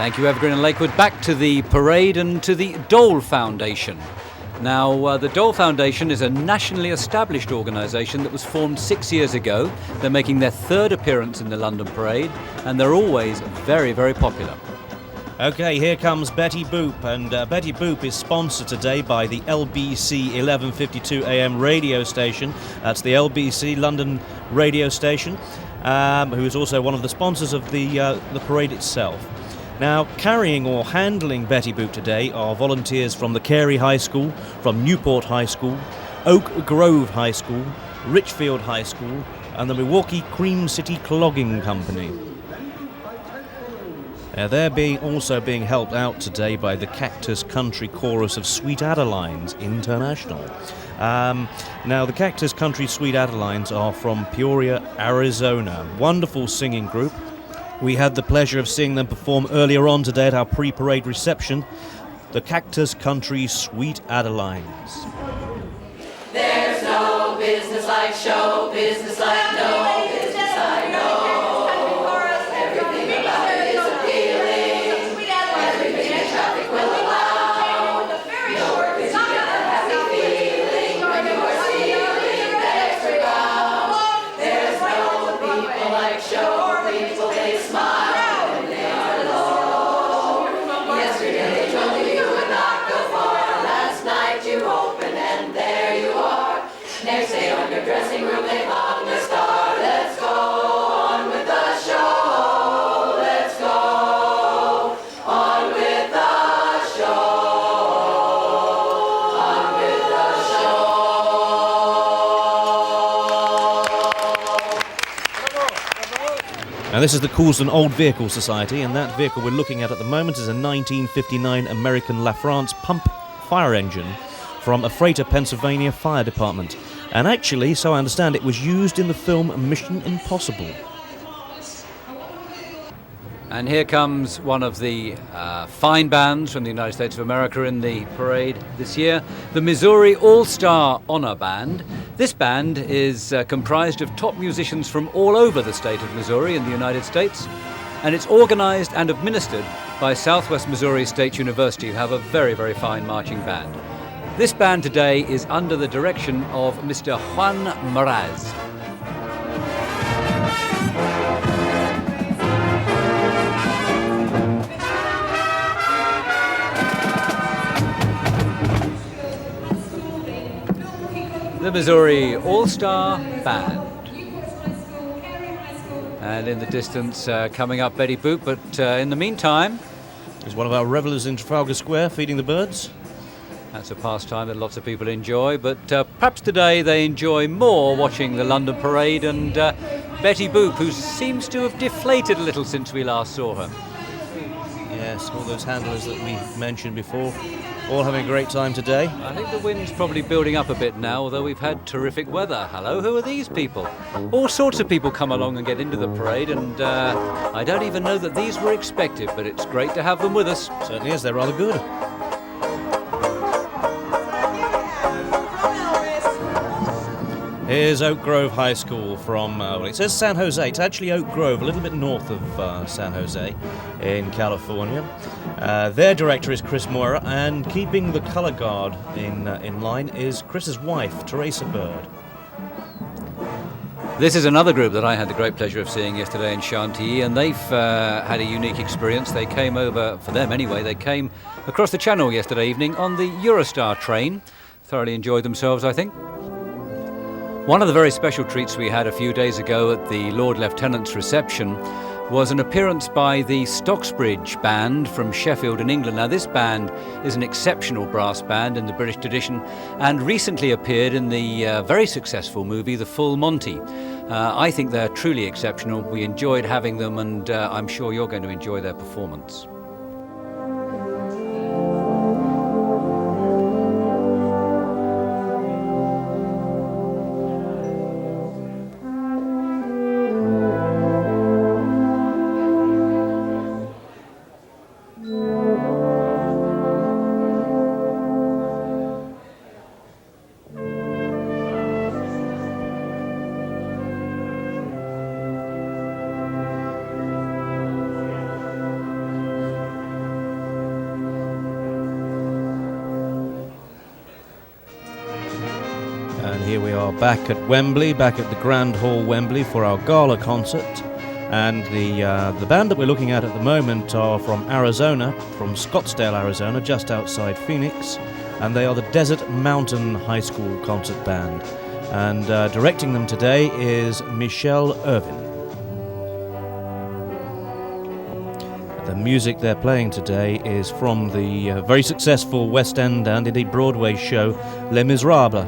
Thank you, Evergreen and Lakewood. Back to the parade and to the Dole Foundation. Now, the Dole Foundation is a nationally established organisation that was formed 6 years ago. They're making their third appearance in the London Parade, and they're always very, very popular. Okay, here comes Betty Boop, and Betty Boop is sponsored today by the LBC 1152 AM radio station. That's the LBC London radio station, who is also one of the sponsors of the parade itself. Now, carrying or handling Betty Boop today are volunteers from the Cary High School, from Newport High School, Oak Grove High School, Richfield High School, and the Milwaukee Cream City Clogging Company. They're also being helped out today by the Cactus Country Chorus of Sweet Adelines International. Now, the Cactus Country Sweet Adelines are from Peoria, Arizona. Wonderful singing group. We had the pleasure of seeing them perform earlier on today at our pre-parade reception. The Cactus Country Sweet Adelines. There's no business like show business like no business I know. Everything about it is appealing. Everything in traffic will allow. The work is to get that happy feeling when you are stealing that extra bow. There's no people like show people. They smile when they are low. Yesterday they told you you would not go far. Last night you opened and there you are. Next day on your dressing room they hung a star. Let's go on with the show. Let's go on with the show. On with the show. Now, this is the Coulson Old Vehicle Society, and that vehicle we're looking at the moment is a 1959 American LaFrance pump fire engine from a Freighter, Pennsylvania Fire Department. And actually, so I understand, it was used in the film Mission Impossible. And here comes one of the fine bands from the United States of America in the parade this year, the Missouri All-Star Honor Band. This band is comprised of top musicians from all over the state of Missouri in the United States, and it's organized and administered by Southwest Missouri State University, who have a very, very fine marching band. This band today is under the direction of Mr. Juan Mraz. The Missouri All-Star Band. And in the distance, coming up, Betty Boop, but in the meantime... There's one of our revellers in Trafalgar Square feeding the birds. That's a pastime that lots of people enjoy, but perhaps today they enjoy more watching the London Parade and Betty Boop, who seems to have deflated a little since we last saw her. Yes, all those handlers that we mentioned before, all having a great time today. I think the wind's probably building up a bit now, although we've had terrific weather. Hello, who are these people? All sorts of people come along and get into the parade, and I don't even know that these were expected, but it's great to have them with us. Certainly is, they're rather good. Here's Oak Grove High School from, well, it says San Jose. It's actually Oak Grove, a little bit north of San Jose in California. Their director is Chris Moira, and keeping the color guard in line is Chris's wife, Teresa Bird. This is another group that I had the great pleasure of seeing yesterday in Chantilly, and they've had a unique experience. They came over, for them anyway, they came across the channel yesterday evening on the Eurostar train. Thoroughly enjoyed themselves, I think. One of the very special treats we had a few days ago at the Lord Lieutenant's reception was an appearance by the Stocksbridge Band from Sheffield in England. Now, this band is an exceptional brass band in the British tradition and recently appeared in the very successful movie The Full Monty. I think they're truly exceptional. We enjoyed having them, and I'm sure you're going to enjoy their performance. are back at Wembley, back at the Grand Hall Wembley for our gala concert. And the band that we're looking at the moment are from Arizona, from Scottsdale, Arizona, just outside Phoenix. And they are the Desert Mountain High School Concert Band. And directing them today is Michelle Irvin. The music they're playing today is from the very successful West End and indeed Broadway show Les Miserables,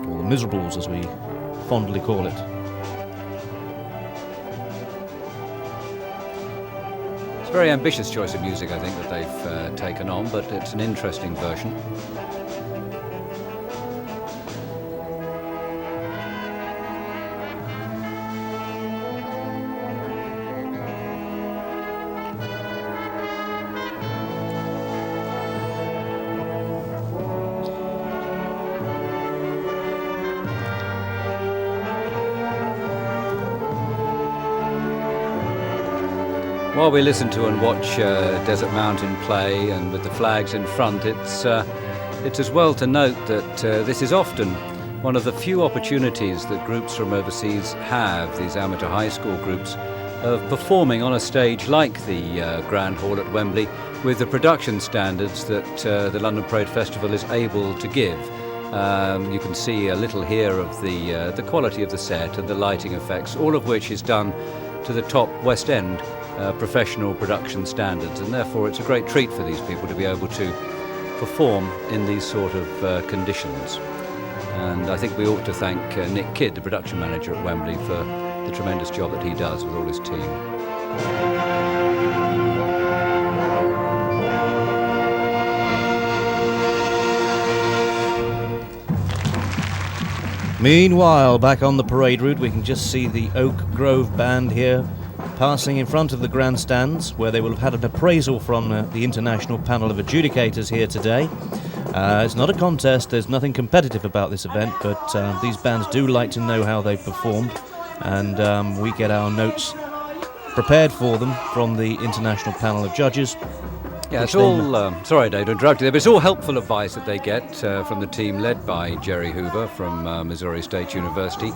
or The Miserables as we fondly call it. It's a very ambitious choice of music, I think, that they've taken on, but it's an interesting version. While we listen to and watch Desert Mountain play, and with the flags in front, it's as well to note that this is often one of the few opportunities that groups from overseas have, these amateur high school groups, of performing on a stage like the Grand Hall at Wembley with the production standards that the London Parade Festival is able to give. You can see a little here of the quality of the set and the lighting effects, all of which is done to the top West End professional production standards, and therefore it's a great treat for these people to be able to perform in these sort of conditions. And I think we ought to thank Nick Kidd, the production manager at Wembley, for the tremendous job that he does with all his team. Meanwhile, back on the parade route, we can just see the Oak Grove Band here passing in front of the grandstands, where they will have had an appraisal from the international panel of adjudicators here today. It's not a contest, there's nothing competitive about this event, but these bands do like to know how they've performed, and we get our notes prepared for them from the international panel of judges. Yeah, it's all, sorry Dave to interrupt you there, but it's all helpful advice that they get from the team led by Jerry Hoover from Missouri State University,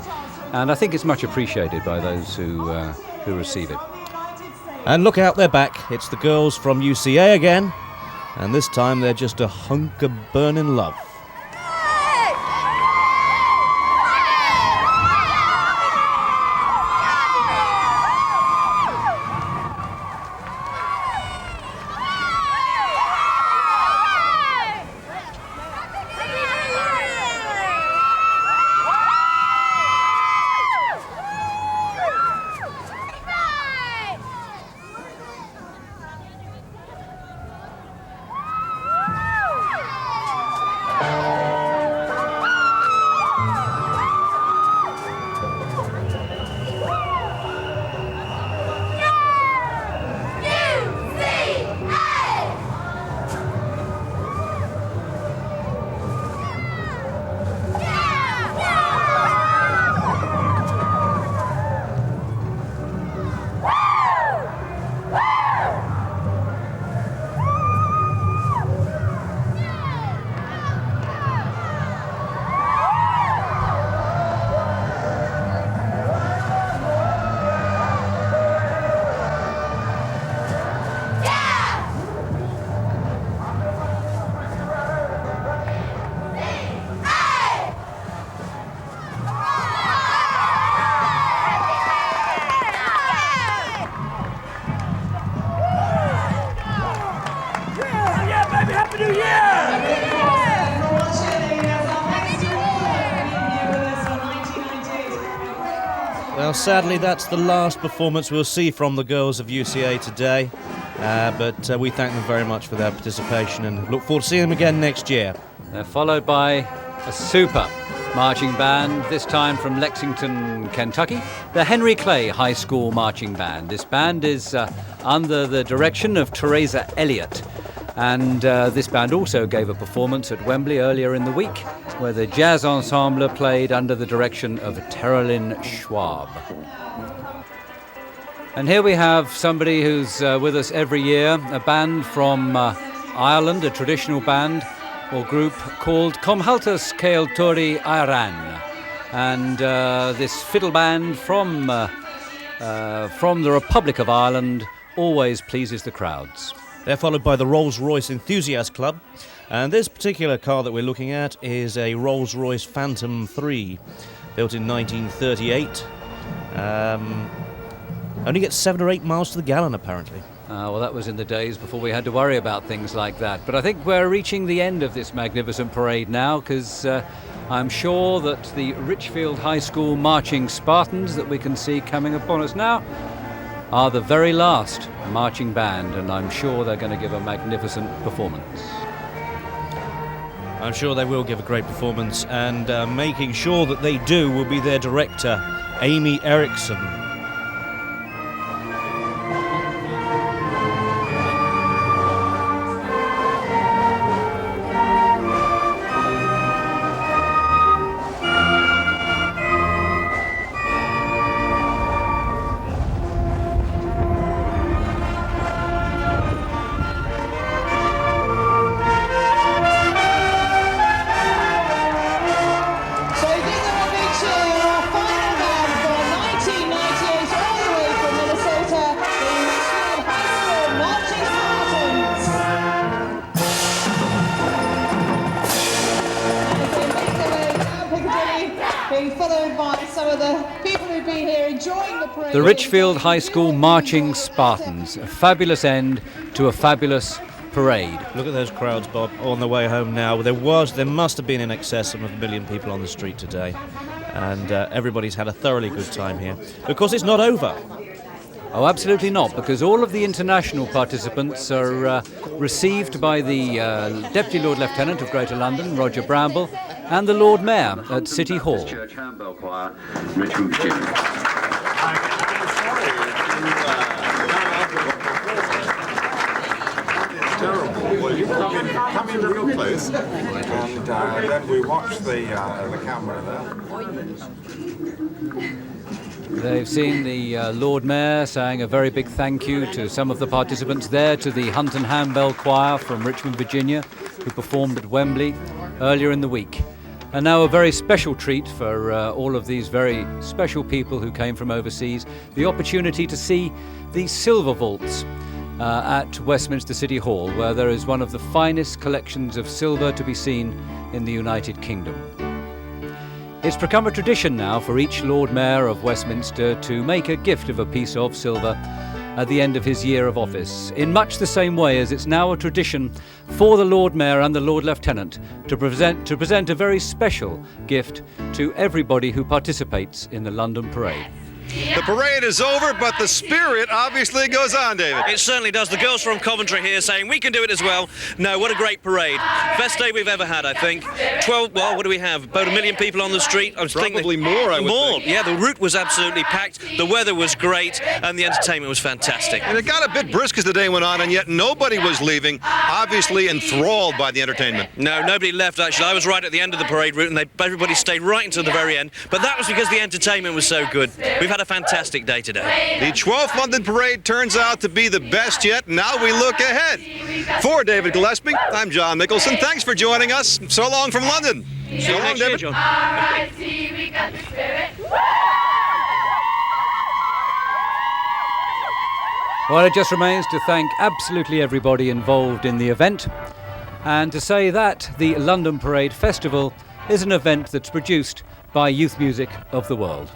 and I think it's much appreciated by those who receive it. And look out, they're back. It's the girls from UCA again, and this time they're just a hunk of burning love. Well, sadly, that's the last performance we'll see from the girls of UCA today, but we thank them very much for their participation and look forward to seeing them again next year. They're followed by a super marching band, this time from Lexington, Kentucky, the Henry Clay High School Marching Band. This band is under the direction of Teresa Elliott, and this band also gave a performance at Wembley earlier in the week, where the jazz ensemble played under the direction of Terrelyn Schwab. And here we have somebody who's with us every year, a band from Ireland, a traditional band or group called Comhaltas Ceoltóirí Éireann. And this fiddle band from the Republic of Ireland always pleases the crowds. They're followed by the Rolls-Royce Enthusiast Club, and this particular car that we're looking at is a Rolls-Royce Phantom 3, built in 1938. Only gets 7 or 8 miles to the gallon, apparently. Well, that was in the days before we had to worry about things like that. But I think we're reaching the end of this magnificent parade now, because I'm sure that the Richfield High School marching Spartans that we can see coming upon us now are the very last marching band, and I'm sure they're going to give a magnificent performance. I'm sure they will give a great performance, and making sure that they do will be their director, Amy Eriksson. The Richfield High School Marching Spartans, a fabulous end to a fabulous parade. Look at those crowds, Bob, on the way home now. There must have been in excess of 1 million people on the street today, and everybody's had a thoroughly good time here. Of course, it's not over. Oh, absolutely not, because all of the international participants are received by the Deputy Lord Lieutenant of Greater London, Roger Bramble, and the Lord Mayor at City Hall. Church Handbell Choir, Richmond, Virginia. Well, you come in real close, and then we watch the camera there. They've seen the Lord Mayor saying a very big thank you to some of the participants there, to the Hunt and Handbell Choir from Richmond, Virginia, who performed at Wembley earlier in the week. And now a very special treat for all of these very special people who came from overseas, the opportunity to see the Silver Vaults at Westminster City Hall, where there is one of the finest collections of silver to be seen in the United Kingdom. It's become a tradition now for each Lord Mayor of Westminster to make a gift of a piece of silver at the end of his year of office, in much the same way as it's now a tradition for the Lord Mayor and the Lord Lieutenant to present a very special gift to everybody who participates in the London Parade. The parade is over, but the spirit obviously goes on, David. It certainly does. The girls from Coventry here saying we can do it as well. No, what a great parade. Best day we've ever had, I think. 12, well, what do we have? About 1 million people on the street. I was Probably more, I would think. Yeah, the route was absolutely packed. The weather was great, and the entertainment was fantastic. And it got a bit brisk as the day went on, and yet nobody was leaving, obviously enthralled by the entertainment. No, nobody left, actually. I was right at the end of the parade route, and everybody stayed right until the very end. But that was because the entertainment was so good. We've had a fantastic day today. The 12th London Parade turns out to be the best yet. Now we look ahead. For David Gillespie, I'm John Nicholson. Thanks for joining us. So long from London. So long, David. All right, see, we got the spirit. Well, it just remains to thank absolutely everybody involved in the event, and to say that the London Parade Festival is an event that's produced by Youth Music of the World.